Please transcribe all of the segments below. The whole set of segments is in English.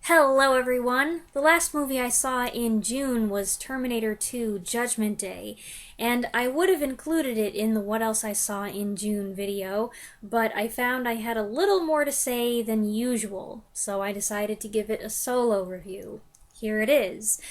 Hello everyone! The last movie I saw in June was Terminator 2 Judgment Day, and I would have included it in the What Else I Saw in June video, but I found I had a little more to say than usual, so I decided to give it a solo review. Here it is.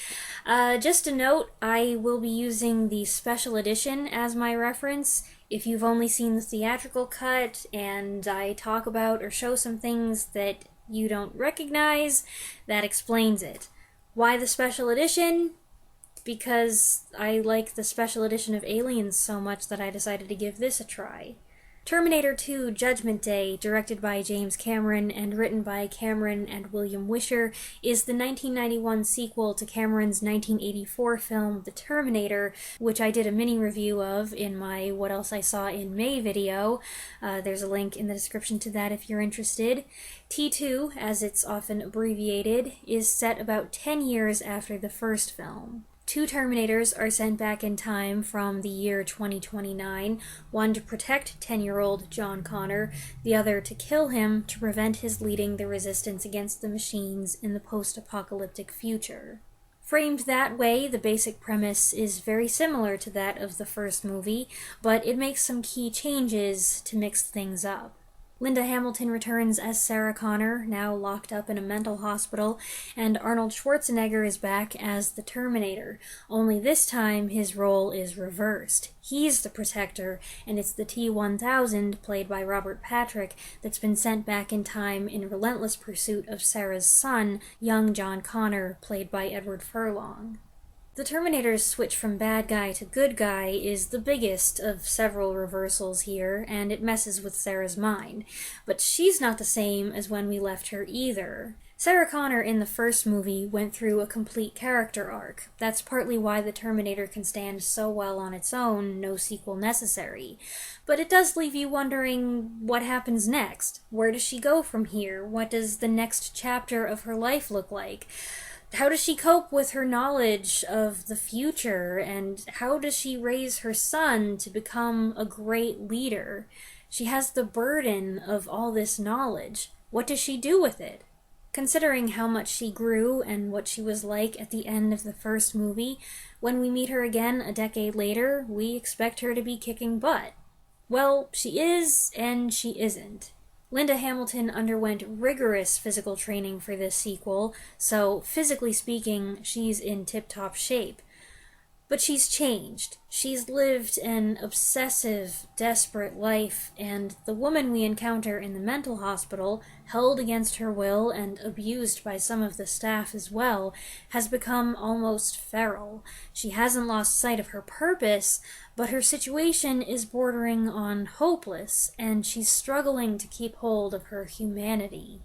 Just a note, I will be using the special edition as my reference. If you've only seen the theatrical cut and I talk about or show some things that you don't recognize, that explains it. Why the special edition? Because I like the special edition of Aliens so much that I decided to give this a try. Terminator 2 Judgment Day, directed by James Cameron and written by Cameron and William Wisher, is the 1991 sequel to Cameron's 1984 film The Terminator, which I did a mini review of in my What Else I Saw in May video. There's a link in the description to that if you're interested. T2, as it's often abbreviated, is set about 10 years after the first film. Two Terminators are sent back in time from the year 2029, one to protect 10-year-old John Connor, the other to kill him to prevent his leading the resistance against the machines in the post-apocalyptic future. Framed that way, the basic premise is very similar to that of the first movie, but it makes some key changes to mix things up. Linda Hamilton returns as Sarah Connor, now locked up in a mental hospital, and Arnold Schwarzenegger is back as the Terminator, only this time his role is reversed. He's the protector, and it's the T-1000, played by Robert Patrick, that's been sent back in time in relentless pursuit of Sarah's son, young John Connor, played by Edward Furlong. The Terminator's switch from bad guy to good guy is the biggest of several reversals here, and it messes with Sarah's mind. But she's not the same as when we left her either. Sarah Connor in the first movie went through a complete character arc. That's partly why the Terminator can stand so well on its own, no sequel necessary. But it does leave you wondering what happens next. Where does she go from here? What does the next chapter of her life look like? How does she cope with her knowledge of the future, and how does she raise her son to become a great leader? She has the burden of all this knowledge. What does she do with it? Considering how much she grew and what she was like at the end of the first movie, when we meet her again a decade later, we expect her to be kicking butt. Well, she is, and she isn't. Linda Hamilton underwent rigorous physical training for this sequel, so physically speaking, she's in tip-top shape. But she's changed. She's lived an obsessive, desperate life, and the woman we encounter in the mental hospital, held against her will and abused by some of the staff as well, has become almost feral. She hasn't lost sight of her purpose, but her situation is bordering on hopeless, and she's struggling to keep hold of her humanity.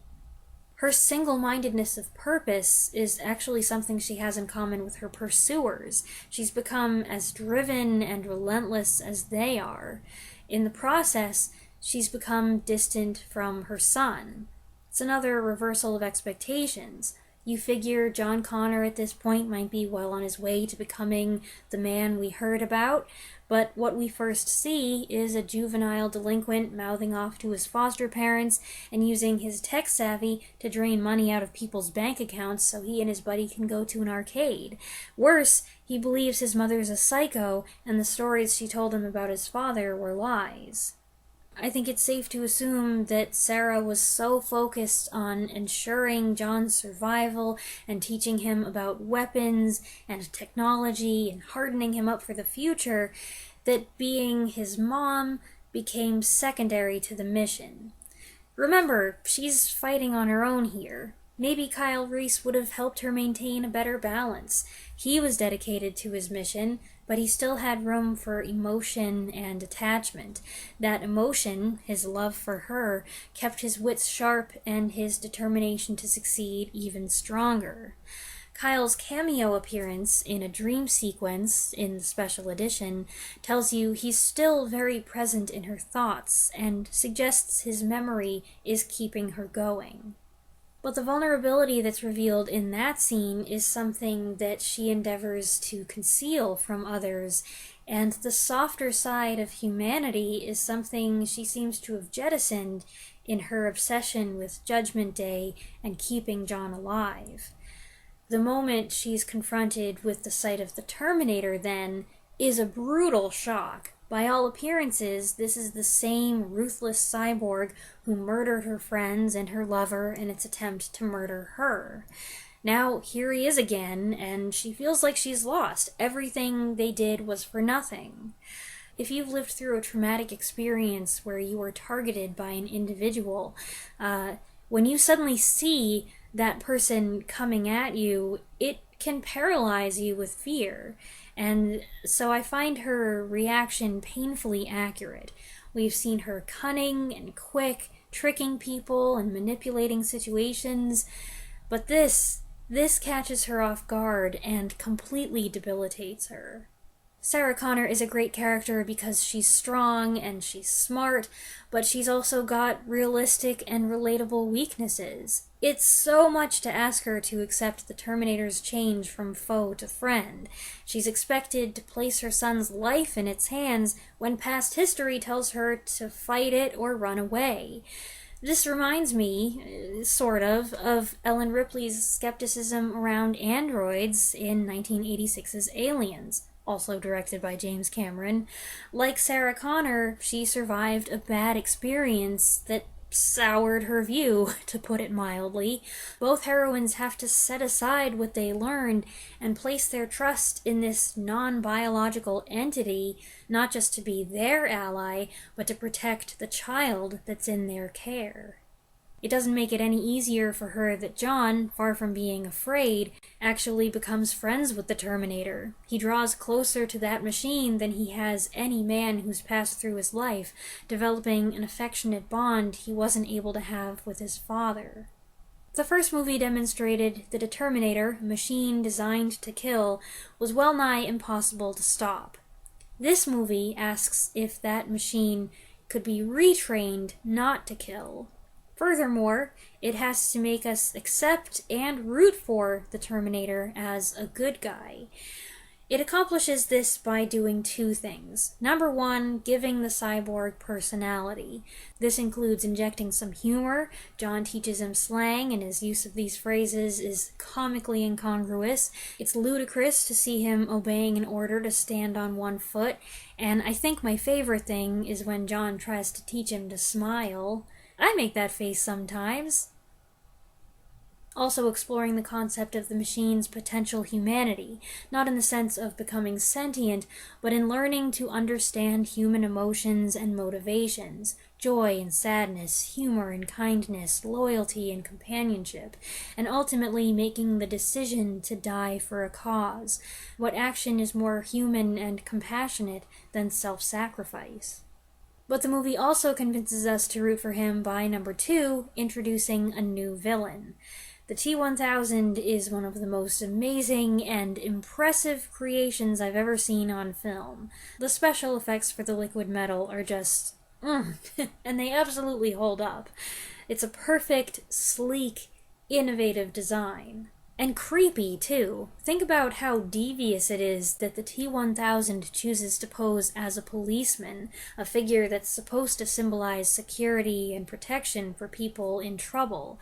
Her single-mindedness of purpose is actually something she has in common with her pursuers. She's become as driven and relentless as they are. In the process, she's become distant from her son. It's another reversal of expectations. You figure John Connor at this point might be well on his way to becoming the man we heard about, but what we first see is a juvenile delinquent mouthing off to his foster parents and using his tech savvy to drain money out of people's bank accounts so he and his buddy can go to an arcade. Worse, he believes his mother's a psycho and the stories she told him about his father were lies. I think it's safe to assume that Sarah was so focused on ensuring John's survival and teaching him about weapons and technology and hardening him up for the future that being his mom became secondary to the mission. Remember, she's fighting on her own here. Maybe Kyle Reese would have helped her maintain a better balance. He was dedicated to his mission, but he still had room for emotion and attachment. That emotion, his love for her, kept his wits sharp and his determination to succeed even stronger. Kyle's cameo appearance in a dream sequence in the special edition tells you he's still very present in her thoughts and suggests his memory is keeping her going. But the vulnerability that's revealed in that scene is something that she endeavors to conceal from others, and the softer side of humanity is something she seems to have jettisoned in her obsession with Judgment Day and keeping John alive. The moment she's confronted with the sight of the Terminator, then, is a brutal shock. By all appearances, this is the same ruthless cyborg who murdered her friends and her lover in its attempt to murder her. Now, here he is again, and she feels like she's lost. Everything they did was for nothing. If you've lived through a traumatic experience where you were targeted by an individual, when you suddenly see that person coming at you, it can paralyze you with fear. And so I find her reaction painfully accurate. We've seen her cunning and quick, tricking people and manipulating situations, but this catches her off guard and completely debilitates her. Sarah Connor is a great character because she's strong and she's smart, but she's also got realistic and relatable weaknesses. It's so much to ask her to accept the Terminator's change from foe to friend. She's expected to place her son's life in its hands when past history tells her to fight it or run away. This reminds me, sort of Ellen Ripley's skepticism around androids in 1986's Aliens, also directed by James Cameron. Like Sarah Connor, she survived a bad experience that soured her view, to put it mildly. Both heroines have to set aside what they learned and place their trust in this non-biological entity, not just to be their ally, but to protect the child that's in their care. It doesn't make it any easier for her that John, far from being afraid, actually becomes friends with the Terminator. He draws closer to that machine than he has any man who's passed through his life, developing an affectionate bond he wasn't able to have with his father. The first movie demonstrated that a Terminator, a machine designed to kill, was well nigh impossible to stop. This movie asks if that machine could be retrained not to kill. Furthermore, it has to make us accept and root for the Terminator as a good guy. It accomplishes this by doing two things. Number one, giving the cyborg personality. This includes injecting some humor. John teaches him slang, and his use of these phrases is comically incongruous. It's ludicrous to see him obeying an order to stand on one foot, and I think my favorite thing is when John tries to teach him to smile. I make that face sometimes. Also exploring the concept of the machine's potential humanity, not in the sense of becoming sentient, but in learning to understand human emotions and motivations, joy and sadness, humor and kindness, loyalty and companionship, and ultimately making the decision to die for a cause. What action is more human and compassionate than self-sacrifice? But the movie also convinces us to root for him by, number two, introducing a new villain. The T-1000 is one of the most amazing and impressive creations I've ever seen on film. The special effects for the liquid metal are just, and they absolutely hold up. It's a perfect, sleek, innovative design. And creepy, too. Think about how devious it is that the T-1000 chooses to pose as a policeman, a figure that's supposed to symbolize security and protection for people in trouble.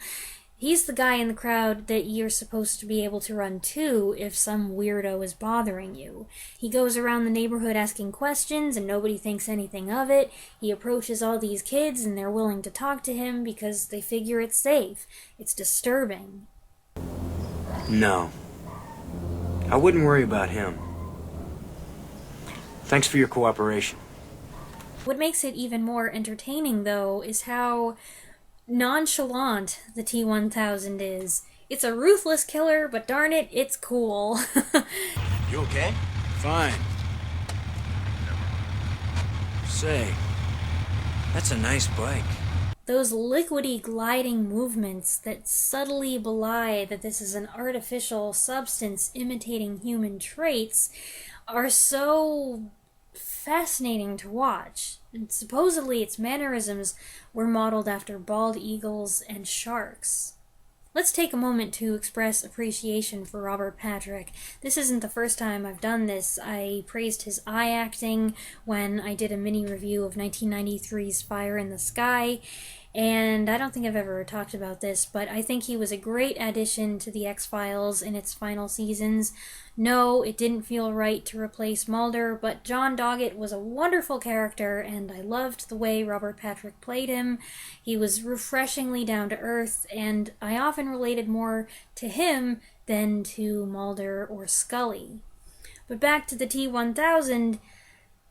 He's the guy in the crowd that you're supposed to be able to run to if some weirdo is bothering you. He goes around the neighborhood asking questions and nobody thinks anything of it. He approaches all these kids and they're willing to talk to him because they figure it's safe. It's disturbing. No. I wouldn't worry about him. Thanks for your cooperation. What makes it even more entertaining, though, is how nonchalant the T-1000 is. It's a ruthless killer, but darn it, it's cool. You okay? Fine. Say, that's a nice bike. Those liquidy gliding movements that subtly belie that this is an artificial substance imitating human traits are so fascinating to watch. And supposedly its mannerisms were modeled after bald eagles and sharks. Let's take a moment to express appreciation for Robert Patrick. This isn't the first time I've done this. I praised his eye acting when I did a mini review of 1993's Fire in the Sky, and I don't think I've ever talked about this, but I think he was a great addition to The X-Files in its final seasons. No, it didn't feel right to replace Mulder, but John Doggett was a wonderful character, and I loved the way Robert Patrick played him. He was refreshingly down to earth, and I often related more to him than to Mulder or Scully. But back to the T-1000,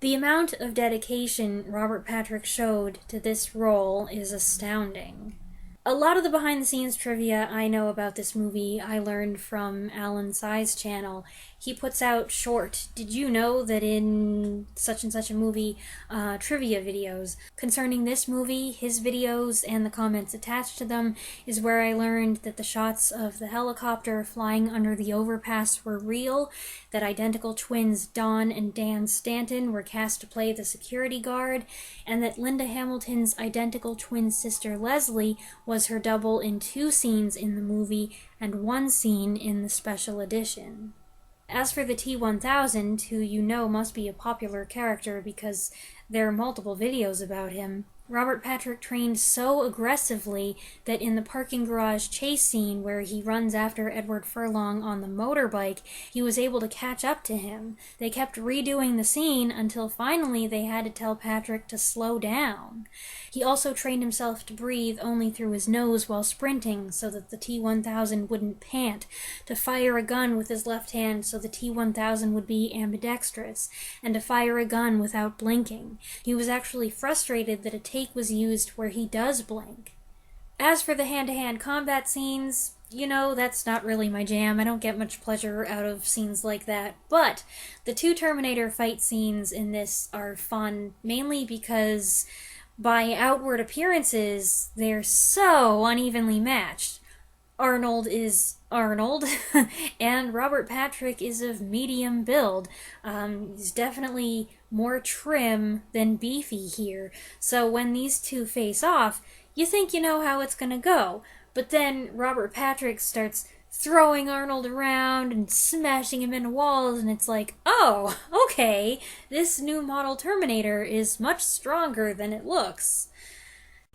the amount of dedication Robert Patrick showed to this role is astounding. A lot of the behind-the-scenes trivia I know about this movie I learned from Alan Tsai's channel. He puts out short, did you know that in such and such a movie, trivia videos. Concerning this movie, his videos and the comments attached to them is where I learned that the shots of the helicopter flying under the overpass were real, that identical twins Don and Dan Stanton were cast to play the security guard, and that Linda Hamilton's identical twin sister Leslie was her double in 2 scenes in the movie and 1 scene in the special edition. As for the T-1000, who you know must be a popular character because there are multiple videos about him, Robert Patrick trained so aggressively that in the parking garage chase scene where he runs after Edward Furlong on the motorbike, he was able to catch up to him. They kept redoing the scene until finally they had to tell Patrick to slow down. He also trained himself to breathe only through his nose while sprinting so that the T-1000 wouldn't pant, to fire a gun with his left hand so the T-1000 would be ambidextrous, and to fire a gun without blinking. He was actually frustrated that a take was used where he does blink. As for the hand-to-hand combat scenes, you know, that's not really my jam. I don't get much pleasure out of scenes like that. But the 2 Terminator fight scenes in this are fun, mainly because by outward appearances, they're so unevenly matched. Arnold is Arnold, and Robert Patrick is of medium build. He's definitely more trim than beefy here, so when these two face off, you think you know how it's gonna go, but then Robert Patrick starts throwing Arnold around and smashing him into walls, and it's like, oh, okay, this new model Terminator is much stronger than it looks.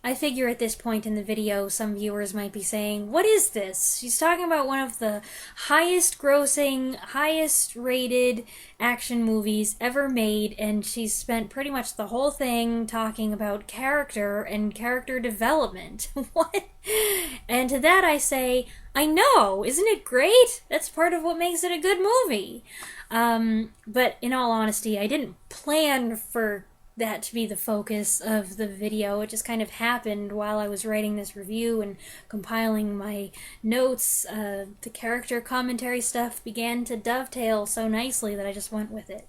I figure at this point in the video, some viewers might be saying, what is this? She's talking about one of the highest grossing, highest rated action movies ever made, and she's spent pretty much the whole thing talking about character and character development. What? And to that I say, I know! Isn't it great? That's part of what makes it a good movie. But in all honesty, I didn't plan for that to be the focus of the video. It just kind of happened while I was writing this review and compiling my notes. The character commentary stuff began to dovetail so nicely that I just went with it.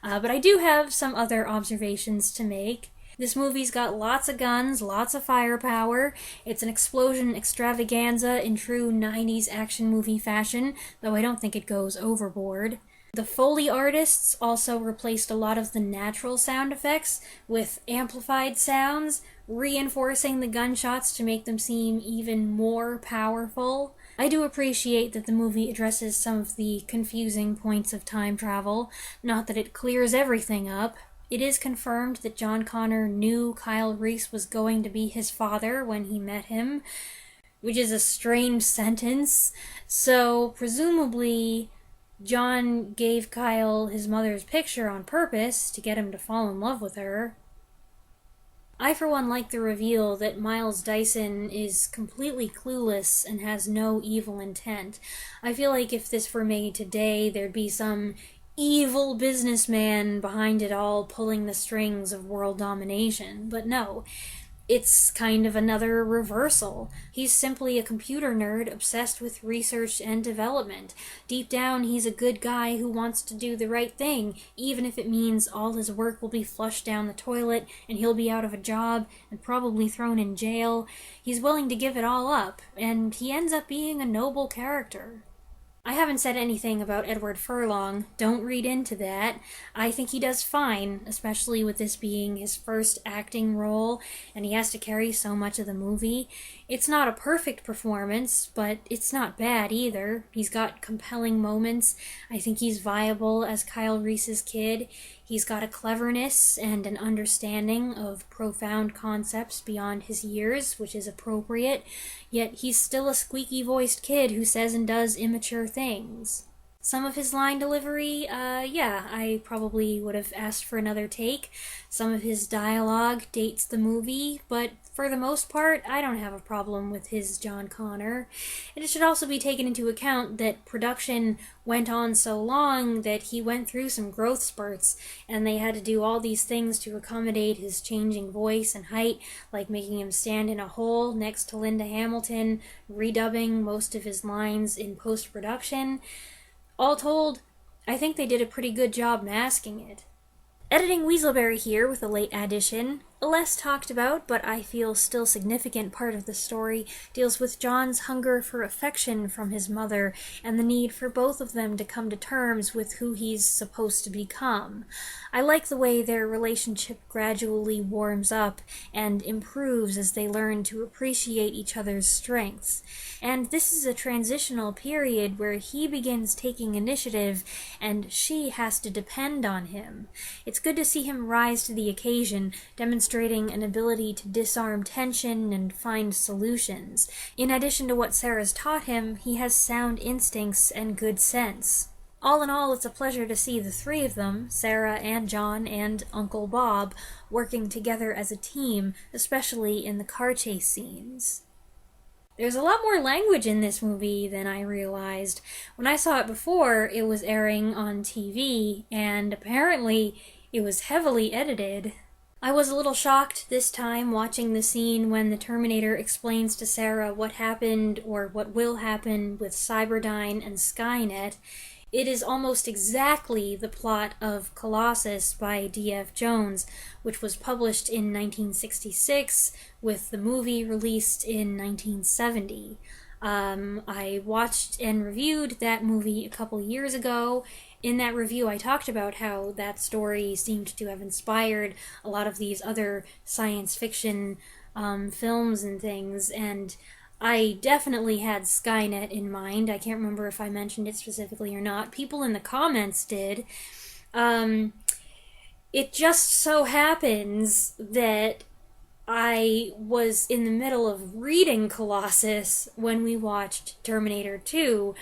But I do have some other observations to make. This movie's got lots of guns, lots of firepower. It's an explosion extravaganza in true 90s action movie fashion, though I don't think it goes overboard. The Foley artists also replaced a lot of the natural sound effects with amplified sounds, reinforcing the gunshots to make them seem even more powerful. I do appreciate that the movie addresses some of the confusing points of time travel, not that it clears everything up. It is confirmed that John Connor knew Kyle Reese was going to be his father when he met him, which is a strange sentence, so presumably John gave Kyle his mother's picture on purpose to get him to fall in love with her. I, for one, like the reveal that Miles Dyson is completely clueless and has no evil intent. I feel like if this were made today, there'd be some evil businessman behind it all pulling the strings of world domination. But no, it's kind of another reversal. He's simply a computer nerd obsessed with research and development. Deep down, he's a good guy who wants to do the right thing, even if it means all his work will be flushed down the toilet and he'll be out of a job and probably thrown in jail. He's willing to give it all up, and he ends up being a noble character. I haven't said anything about Edward Furlong. Don't read into that. I think he does fine, especially with this being his first acting role, and he has to carry so much of the movie. It's not a perfect performance, but it's not bad either. He's got compelling moments. I think he's viable as Kyle Reese's kid. He's got a cleverness and an understanding of profound concepts beyond his years, which is appropriate, yet he's still a squeaky-voiced kid who says and does immature things. Some of his line delivery, I probably would have asked for another take. Some of his dialogue dates the movie, but for the most part, I don't have a problem with his John Connor. And it should also be taken into account that production went on so long that he went through some growth spurts, and they had to do all these things to accommodate his changing voice and height, like making him stand in a hole next to Linda Hamilton, redubbing most of his lines in post-production. All told, I think they did a pretty good job masking it. Editing Weaselberry here with a late addition. A less talked about, but I feel still significant part of the story deals with John's hunger for affection from his mother and the need for both of them to come to terms with who he's supposed to become. I like the way their relationship gradually warms up and improves as they learn to appreciate each other's strengths. And this is a transitional period where he begins taking initiative and she has to depend on him. It's good to see him rise to the occasion, demonstrating an ability to disarm tension and find solutions. In addition to what Sarah's taught him, he has sound instincts and good sense. All in all, it's a pleasure to see the three of them, Sarah and John and Uncle Bob, working together as a team, especially in the car chase scenes. There's a lot more language in this movie than I realized. When I saw it before, it was airing on TV, and apparently it was heavily edited. I was a little shocked this time watching the scene when the Terminator explains to Sarah what happened or what will happen with Cyberdyne and Skynet. It is almost exactly the plot of Colossus by D.F. Jones, which was published in 1966, with the movie released in 1970. I watched and reviewed that movie a couple years ago. In that review, I talked about how that story seemed to have inspired a lot of these other science fiction films and things, and I definitely had Skynet in mind. I can't remember if I mentioned it specifically or not. People in the comments did. It just so happens that I was in the middle of reading Colossus when we watched Terminator 2,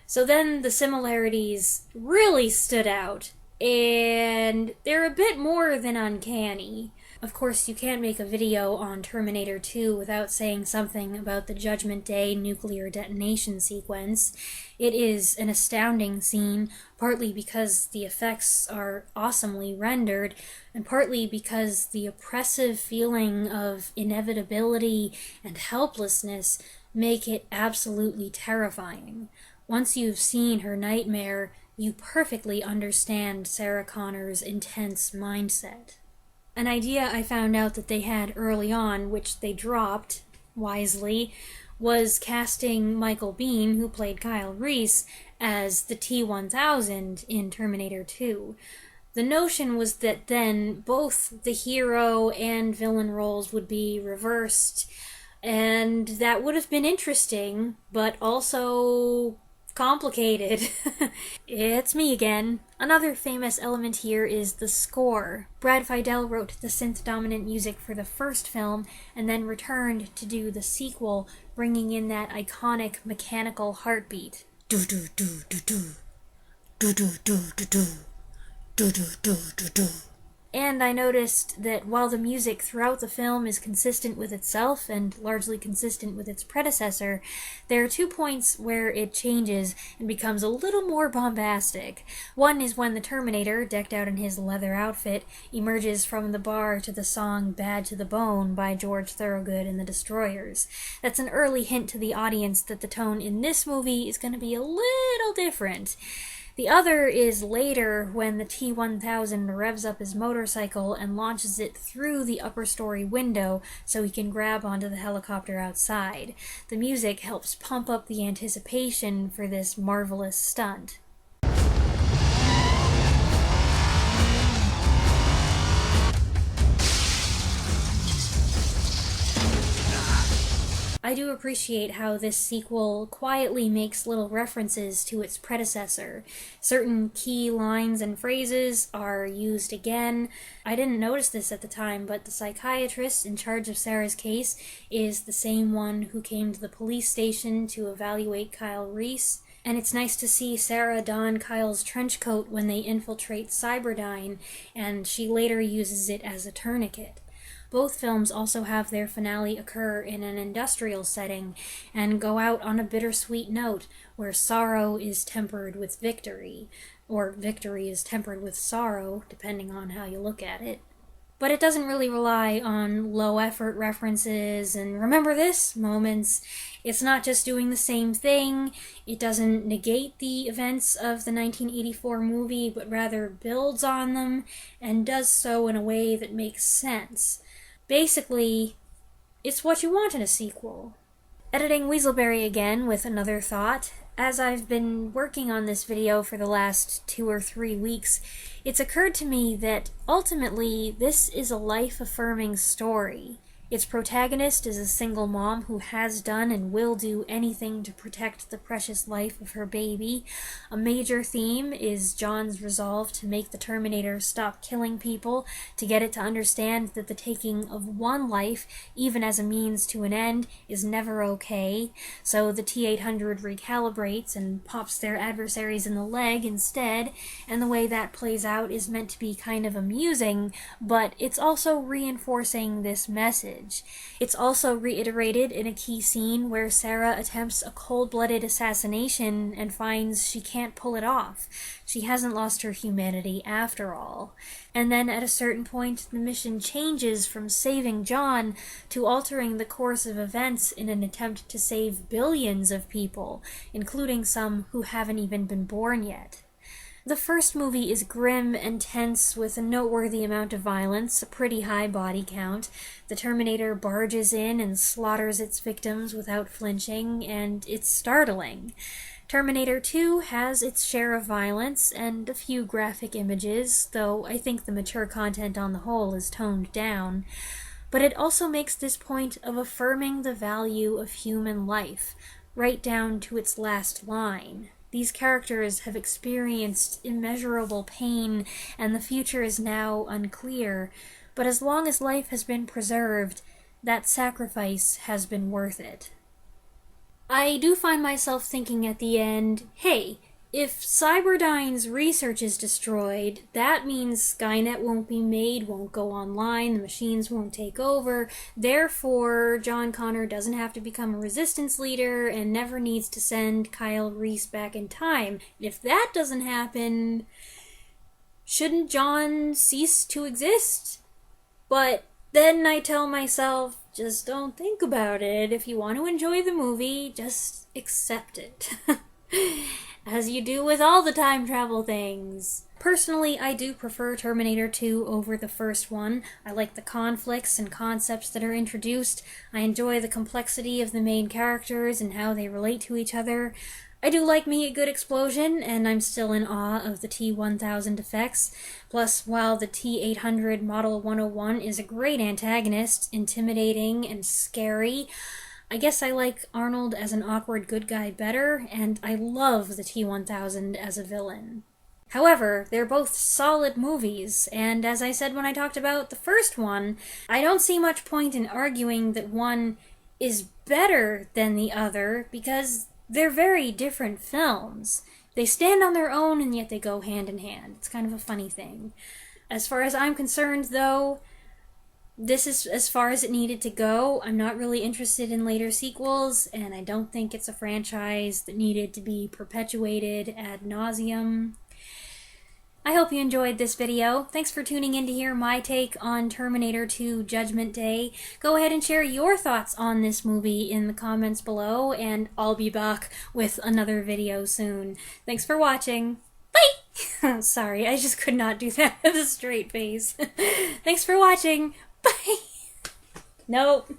so then the similarities really stood out, and they're a bit more than uncanny. Of course, you can't make a video on Terminator 2 without saying something about the Judgment Day nuclear detonation sequence. It is an astounding scene, partly because the effects are awesomely rendered, and partly because the oppressive feeling of inevitability and helplessness make it absolutely terrifying. Once you've seen her nightmare, you perfectly understand Sarah Connor's intense mindset. An idea I found out that they had early on, which they dropped, wisely, was casting Michael Biehn, who played Kyle Reese, as the T-1000 in Terminator 2. The notion was that then both the hero and villain roles would be reversed, and that would have been interesting, but also complicated. It's me again. Another famous element here is the score. Brad Fiedel wrote the synth-dominant music for the first film, and then returned to do the sequel, bringing in that iconic mechanical heartbeat. Do-do-do-do-do. Do-do-do-do-do. Do-do-do-do-do. And I noticed that while the music throughout the film is consistent with itself and largely consistent with its predecessor, there are 2 points where it changes and becomes a little more bombastic. One is when the Terminator, decked out in his leather outfit, emerges from the bar to the song Bad to the Bone by George Thorogood and the Destroyers. That's an early hint to the audience that the tone in this movie is going to be a little different. The other is later when the T-1000 revs up his motorcycle and launches it through the upper story window so he can grab onto the helicopter outside. The music helps pump up the anticipation for this marvelous stunt. I do appreciate how this sequel quietly makes little references to its predecessor. Certain key lines and phrases are used again. I didn't notice this at the time, but the psychiatrist in charge of Sarah's case is the same one who came to the police station to evaluate Kyle Reese. And it's nice to see Sarah don Kyle's trench coat when they infiltrate Cyberdyne, and she later uses it as a tourniquet. Both films also have their finale occur in an industrial setting and go out on a bittersweet note where sorrow is tempered with victory, or victory is tempered with sorrow, depending on how you look at it. But it doesn't really rely on low-effort references and remember this moments. It's not just doing the same thing. It doesn't negate the events of the 1984 movie, but rather builds on them and does so in a way that makes sense. Basically, it's what you want in a sequel. Editing Weaselberry again with another thought. As I've been working on this video for the last 2 or 3 weeks, it's occurred to me that ultimately this is a life-affirming story. Its protagonist is a single mom who has done and will do anything to protect the precious life of her baby. A major theme is John's resolve to make the Terminator stop killing people, to get it to understand that the taking of one life, even as a means to an end, is never okay. So the T-800 recalibrates and pops their adversaries in the leg instead, and the way that plays out is meant to be kind of amusing, but it's also reinforcing this message. It's also reiterated in a key scene where Sarah attempts a cold-blooded assassination and finds she can't pull it off. She hasn't lost her humanity after all. And then at a certain point, the mission changes from saving John to altering the course of events in an attempt to save billions of people, including some who haven't even been born yet. The first movie is grim and tense with a noteworthy amount of violence, a pretty high body count. The Terminator barges in and slaughters its victims without flinching, and it's startling. Terminator 2 has its share of violence and a few graphic images, though I think the mature content on the whole is toned down. But it also makes this point of affirming the value of human life, right down to its last line. These characters have experienced immeasurable pain, and the future is now unclear, but as long as life has been preserved, that sacrifice has been worth it. I do find myself thinking at the end, hey, if Cyberdyne's research is destroyed, that means Skynet won't be made, won't go online, the machines won't take over, therefore John Connor doesn't have to become a resistance leader and never needs to send Kyle Reese back in time. If that doesn't happen, shouldn't John cease to exist? But then I tell myself, just don't think about it. If you want to enjoy the movie, just accept it. As you do with all the time travel things. Personally, I do prefer Terminator 2 over the first one. I like the conflicts and concepts that are introduced. I enjoy the complexity of the main characters and how they relate to each other. I do like me a good explosion, and I'm still in awe of the T-1000 effects. Plus, while the T-800 Model 101 is a great antagonist, intimidating and scary, I guess I like Arnold as an awkward good guy better, and I love the T-1000 as a villain. However, they're both solid movies, and as I said when I talked about the first one, I don't see much point in arguing that one is better than the other, because they're very different films. They stand on their own, and yet they go hand in hand. It's kind of a funny thing. As far as I'm concerned, though, this is as far as it needed to go. I'm not really interested in later sequels, and I don't think it's a franchise that needed to be perpetuated ad nauseum. I hope you enjoyed this video. Thanks for tuning in to hear my take on Terminator 2 Judgment Day. Go ahead and share your thoughts on this movie in the comments below, and I'll be back with another video soon. Thanks for watching. Bye! Sorry, I just could not do that with a straight face. Thanks for watching. Bye! Nope.